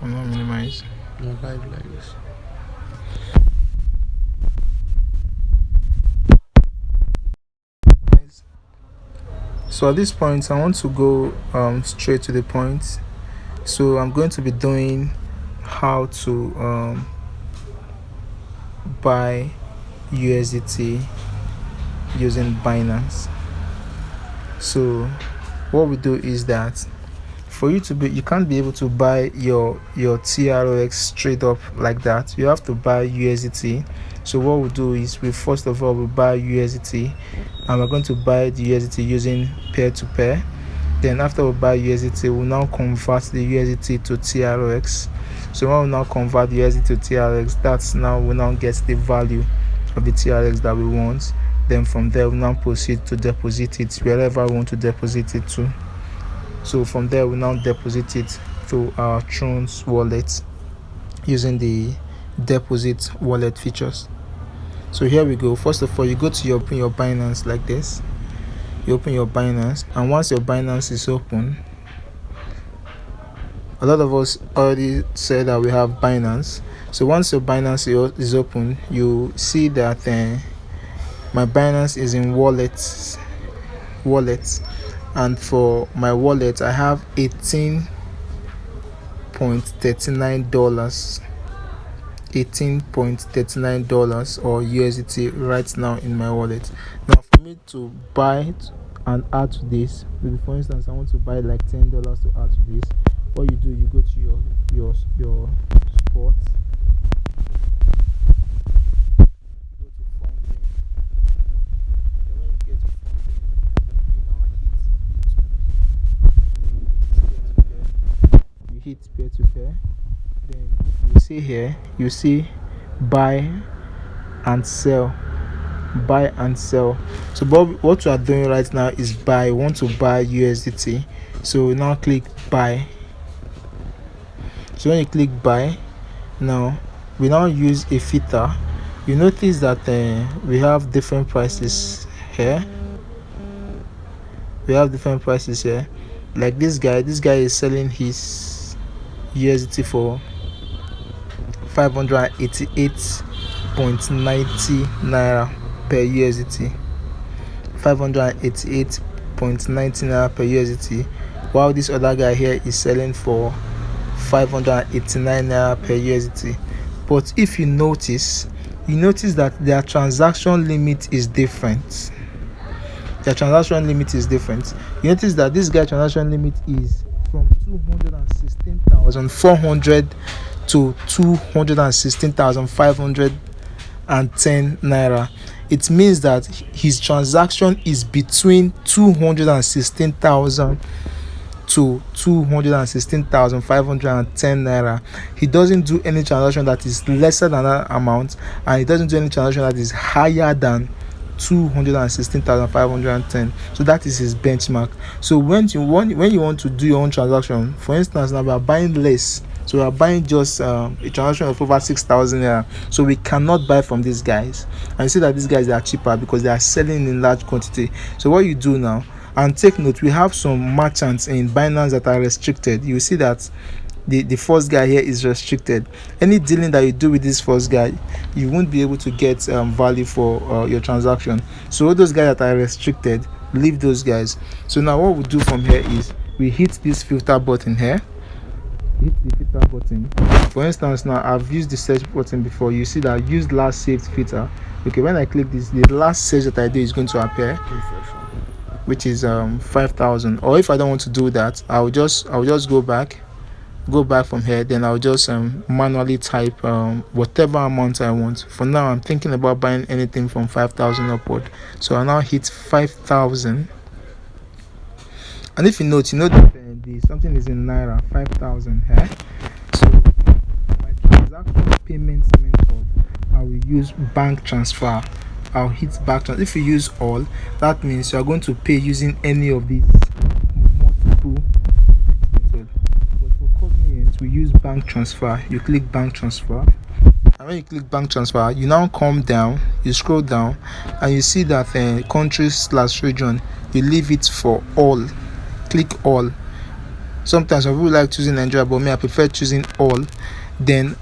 I'm not minimize. No live like this. So at this point, I want to go straight to the point. So I'm going to be doing how to buy USDT using Binance. So what we do is that for you to be, you can't be able to buy your TRX straight up like that. You have to buy USDT. So what we do is we first of all we buy USDT, and we're going to buy the USDT using peer to pair. Then after we buy USDT, we'll now convert the USDT to TRX. So when we now convert the USDT to TRX, that's now we now get the value of the TRX that we want. Then from there we now proceed to deposit it wherever we want to deposit it to. So from there we now deposit it to our Thrones wallet using the deposit wallet features. So here we go. First of all, you go to your open your Binance like this. You open your Binance, and once your Binance is open, a lot of us already said that we have Binance. So once your Binance is open, you see that my Binance is in wallets, and for my wallet I have $18.39 or USDT right now in my wallet. Now for me to buy it and add to this, maybe for instance I want to buy like $10 to add to this, what you do, you go to your sports, you go to funding. Then when you get to funding, you now hit peer to pair. Then you see here, you see buy and sell. So what we are doing right now is buy. We want to buy USDT, so we now click buy. So when you click buy, now we now use a filter. You notice that we have different prices here. Like this guy is selling his USDT for 588.90 naira per USDT. 588.90 naira per USDT, while this other guy here is selling for 589 naira per USDT. But if you notice that their transaction limit is different. You notice that this guy transaction limit is from 216,400 to 216,510 naira. It means that his transaction is between 216,000 to 216,510 naira. He doesn't do any transaction that is lesser than that amount, and he doesn't do any transaction that is higher than 216,510. So that is his benchmark. So when you want to do your own transaction, for instance, now we are buying less, so we are buying just a transaction of over 6,000 naira, so we cannot buy from these guys. And you see that these guys are cheaper because they are selling in large quantity. So what you do now, and take note, we have some merchants in Binance that are restricted. You see that the first guy here is restricted. Any dealing that you do with this first guy, you won't be able to get value for your transaction. So all those guys that are restricted, leave those guys. So now what we do from here is we hit this filter button here. For instance, now I've used the search button before. You see that use last saved filter. Okay, when I click this, the last search that I do is going to appear, which is 5,000. Or if I don't want to do that, I'll just go back from here. Then I'll just manually type whatever amount I want. For now, I'm thinking about buying anything from 5,000 upward, so I now hit 5,000. And if you note that something is in naira, 5,000 here. So my transaction payment method, I will use bank transfer. I'll hit bank transfer. If you use all, that means you are going to pay using any of these multiple methods. But for convenience, we use bank transfer. You click bank transfer, and when you click bank transfer, you now come down, you scroll down, and you see that country/region, you leave it for all. Click all. Sometimes some people like choosing Nigeria, but me, I prefer choosing all. Then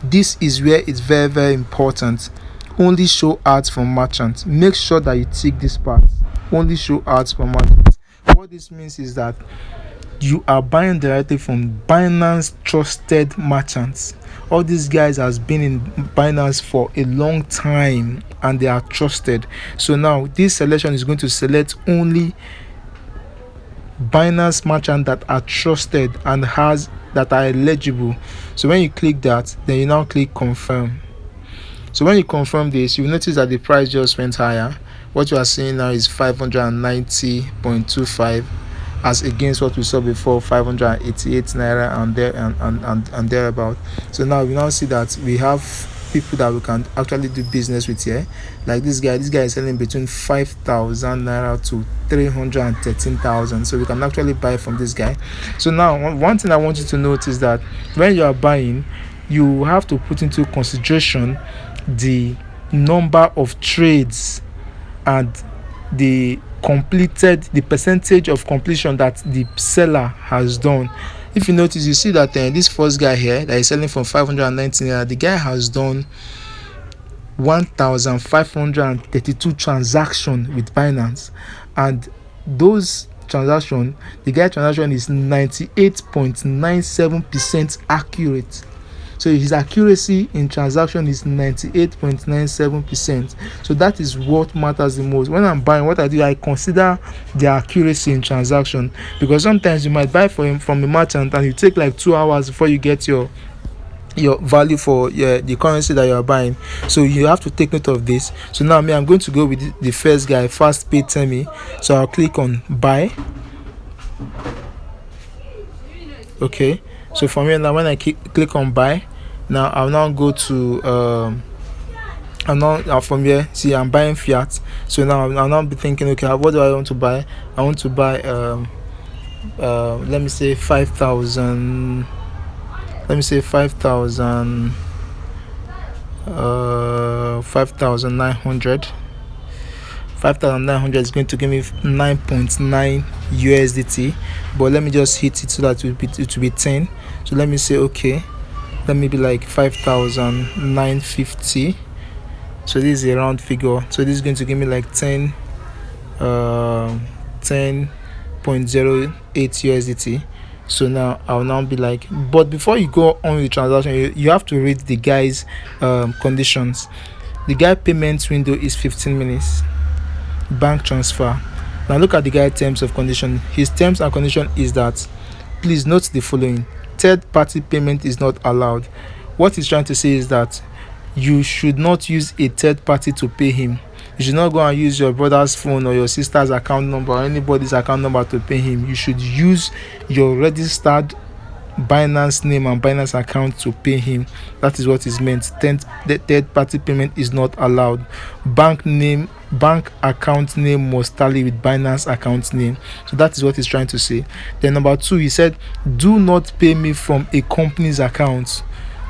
this is where it's very, very important. Only show ads from merchants. Make sure that you tick this part. Only show ads from merchants. What this means is that you are buying directly from Binance trusted merchants. All these guys has been in Binance for a long time and they are trusted. So now this selection is going to select only Binance merchant that are trusted and that are eligible. So when you click that, then you now click confirm. So when you confirm this, you notice that the price just went higher. What you are seeing now is 590.25 as against what we saw before, 588 naira and thereabout. So now we now see that we have people that we can actually do business with here. Like this guy is selling between 5,000 naira to 313,000. So we can actually buy from this guy. So now one thing I want you to note is that when you are buying, you have to put into consideration the number of trades and the percentage of completion that the seller has done. If you notice, you see that this first guy here that is selling from 519 naira, the guy has done 1,532 transactions with Binance, and those transactions, the guy transaction is 98.97% accurate. So his accuracy in transaction is 98.97%. So that is what matters the most. When I'm buying, what I do, I consider the accuracy in transaction, because sometimes you might buy from a merchant and you take like 2 hours before you get your value for the currency that you are buying. So you have to take note of this. So now I'm going to go with the first guy, Fast Pay Temi. So I'll click on buy. Okay, so from here now, when I click on buy, now I'll now go to from here, see I'm buying fiat. So now I'll now be thinking, okay, what do I want to buy? I want to buy let me say 5,000. Let me say 5,000 5,900. 5,900 is going to give me 9.9 USDT, but let me just hit it so that it will be 10. So let me say, okay, let me be like 5,950. So this is a round figure, so this is going to give me like 10.08 USDT. So now I'll now be like, but before you go on with the transaction, you have to read the guy's conditions. The guy payment window is 15 minutes. Bank transfer. Now look at the guy terms of condition. His terms and condition is that, please note the following: third party payment is not allowed. What he's trying to say is that you should not use a third party to pay him. You should not go and use your brother's phone or your sister's account number or anybody's account number to pay him. You should use your registered Binance name and Binance account to pay him. That is what is meant. The third party payment is not allowed. Bank account name must tally with Binance account name. So that is what he's trying to say. Then number 2, he said, do not pay me from a company's account.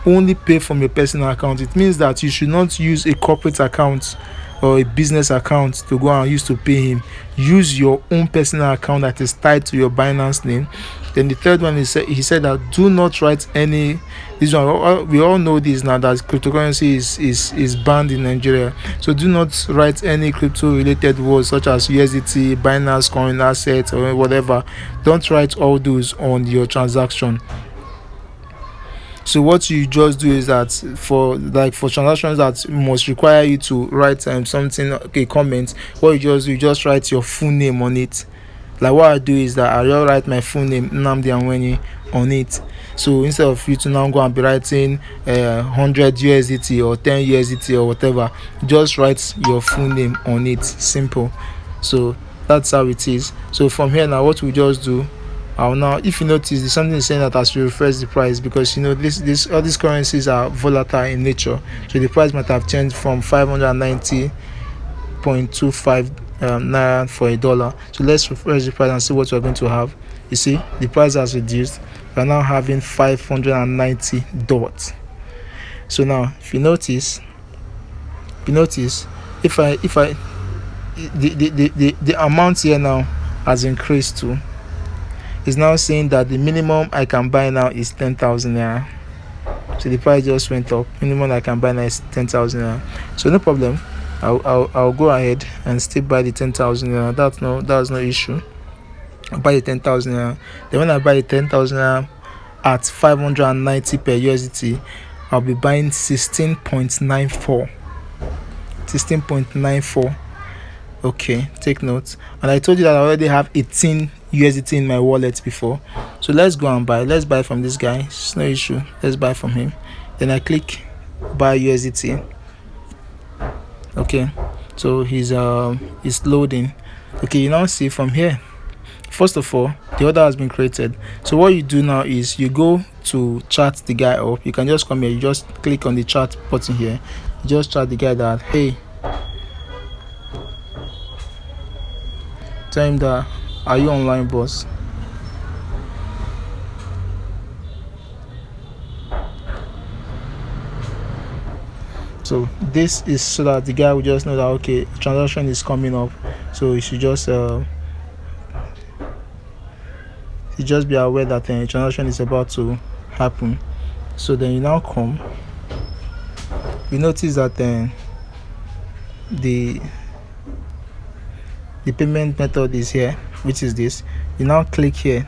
Only pay from your personal account. It means that you should not use a corporate account or a business account to go and use to pay him. Use your own personal account that is tied to your Binance name. Then the third one is, he said that do not write any, this one we all know this now, that cryptocurrency is banned in Nigeria. So do not write any crypto related words such as USDT, Binance coin, asset, or whatever. Don't write all those on your transaction. So what you just do is that for transactions that must require you to write something, a comment, what you just do, you just write your full name on it. Like what I do is that I just write my full name, Nnamdi Anwenyi, on it. So instead of you to now go and be writing 100 USDT or 10 USDT or whatever, just write your full name on it. Simple. So that's how it is. So from here now, what we just do, now if you notice, there's something saying that as we refresh the price, because all these currencies are volatile in nature, so the price might have changed from 590.25 naira for $1. So let's refresh the price and see what we're going to have. You see, the price has reduced. We're now having 590 dots. So now if you notice, if I the amount here now has increased to It's now saying that the minimum I can buy now is 10,000 naira. So the price just went up. Minimum I can buy now is 10,000 naira. So no problem. I'll go ahead and still buy the 10,000 naira. That's no issue. I'll buy the 10,000 naira. Then when I buy the 10,000 naira at 590 per USDT, I'll be buying 16.94. 16.94. Okay, take note. And I told you that I already have 18 USDT in my wallet before. So let's go and buy. Let's buy from this guy. It's no issue. Let's buy from him. Then I click buy USDT. Okay, so he's loading. Okay, you now see from here. First of all, the order has been created. So what you do now is you go to chat the guy up. You can just come here. You just click on the chat button here. You just chat the guy that, hey, tell him that, are you online, boss? So this is so that the guy will just know that, okay, transaction is coming up. So you should just be aware that a transaction is about to happen. So then you now come. You notice that the payment method is here, which is this. You now click here.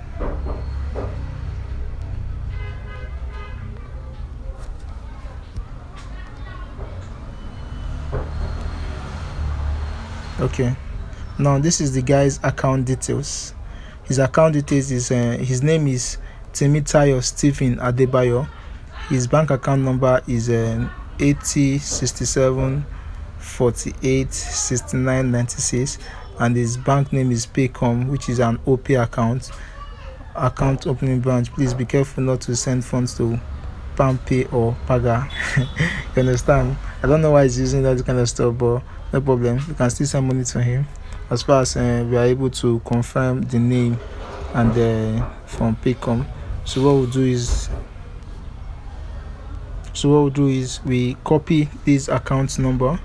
Okay, now this is the guy's account details. His account details is his name is Temitayo Stephen Adebayo. His bank account number is 80 67 48 69 96, and his bank name is Paycom, which is an OP account opening branch. Please be careful not to send funds to PalmPay or Paga. You understand? I don't know why he's using that kind of stuff, but no problem. You can still send money to him as far as we are able to confirm the name and from Paycom. So what we'll do is we copy this account number.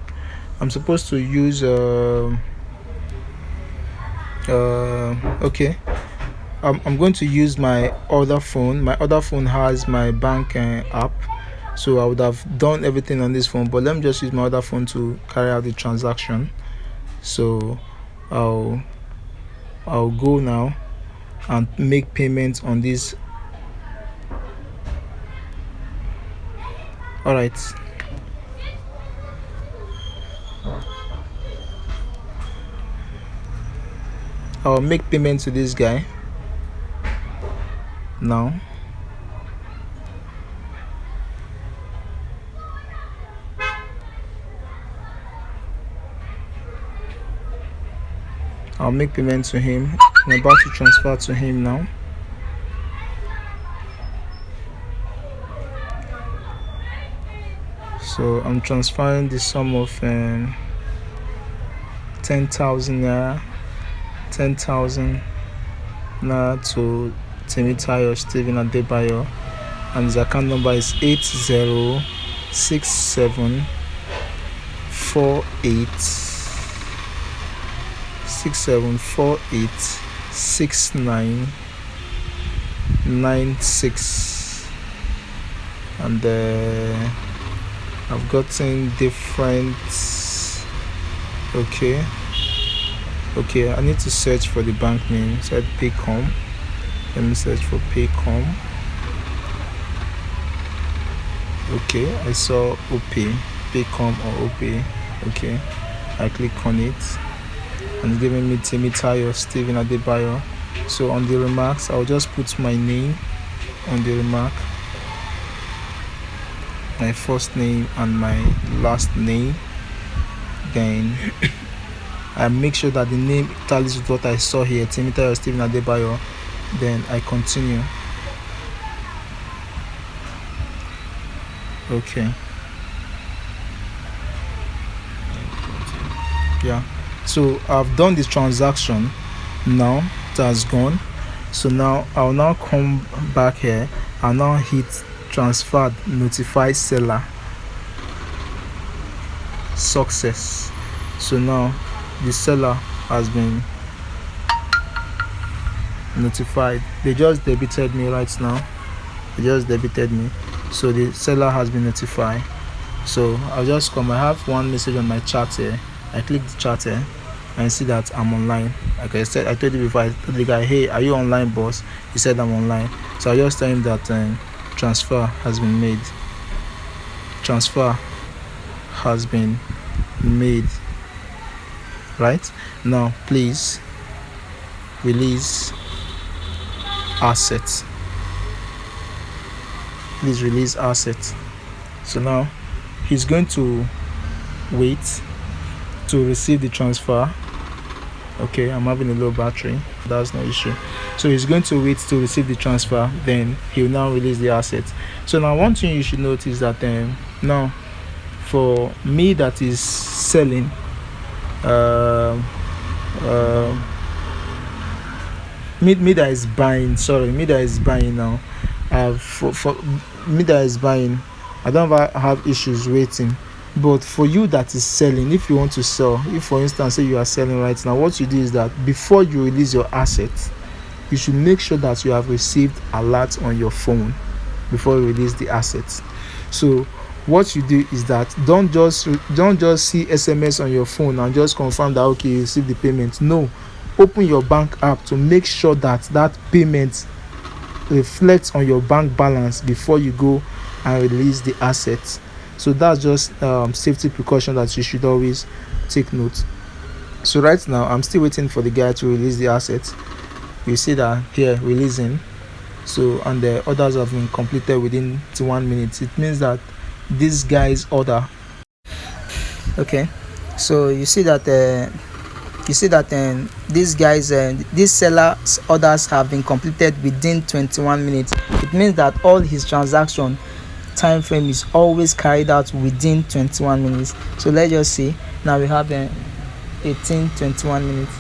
I'm supposed to use okay, I'm going to use my other phone. My other phone has my bank app, so I would have done everything on this phone, but let me just use my other phone to carry out the transaction. So I'll go now and make payments on this. All right, I'll make payment to this guy now. I'll make payment to him. I'm about to transfer to him now. So I'm transferring the sum of 10,000 naira. 10,000 naira to Temitayo Stephen Adebayo, and his account number is 8067486996, and I've gotten different. Okay, I need to search for the bank name. Said Paycom. Let me search for Paycom. Okay, I saw OP, Paycom or OP. Okay, I click on it and giving me Temitayo Stephen Adebayo. So on the remarks, I'll just put my name on the remark, my first name and my last name. Then I make sure that the name tallies with what I saw here, Temitayo Stephen Adebayo. Then I continue. Okay. Yeah. So I've done this transaction. Now it has gone. So now I'll now come back here. I'll now hit transfer, notify seller. Success. So now the seller has been notified. They just debited me right now. They just debited me. So the seller has been notified. So I'll just come. I have one message on my chat here. I click the chat here and see that I'm online. Like I said, I told you before, I told the guy, hey, are you online, boss? He said I'm online. So I just tell him that transfer has been made. Transfer has been made. Right now, please release assets. Please release assets. So now he's going to wait to receive the transfer. Okay, I'm having a low battery, that's no issue. So he's going to wait to receive the transfer, then he'll now release the asset. So now one thing you should notice that now for me that is selling, me that is buying, me that is buying now, for me that is buying, I don't have issues waiting. But for you that is selling, if you want to sell, if for instance say you are selling right now, what you do is that before you release your assets, you should make sure that you have received alert on your phone before you release the assets. So what you do is that don't just see SMS on your phone and just confirm that okay, you received the payment. No, open your bank app to make sure that that payment reflects on your bank balance before you go and release the assets. So that's just safety precaution that you should always take note. So right now I'm still waiting for the guy to release the assets. You see that here, releasing. So and the orders have been completed within 1 minute. It means that this guy's order, okay, so you see that this seller's orders have been completed within 21 minutes. It means that all his transaction time frame is always carried out within 21 minutes. So let's just see, now we have 18 21 minutes.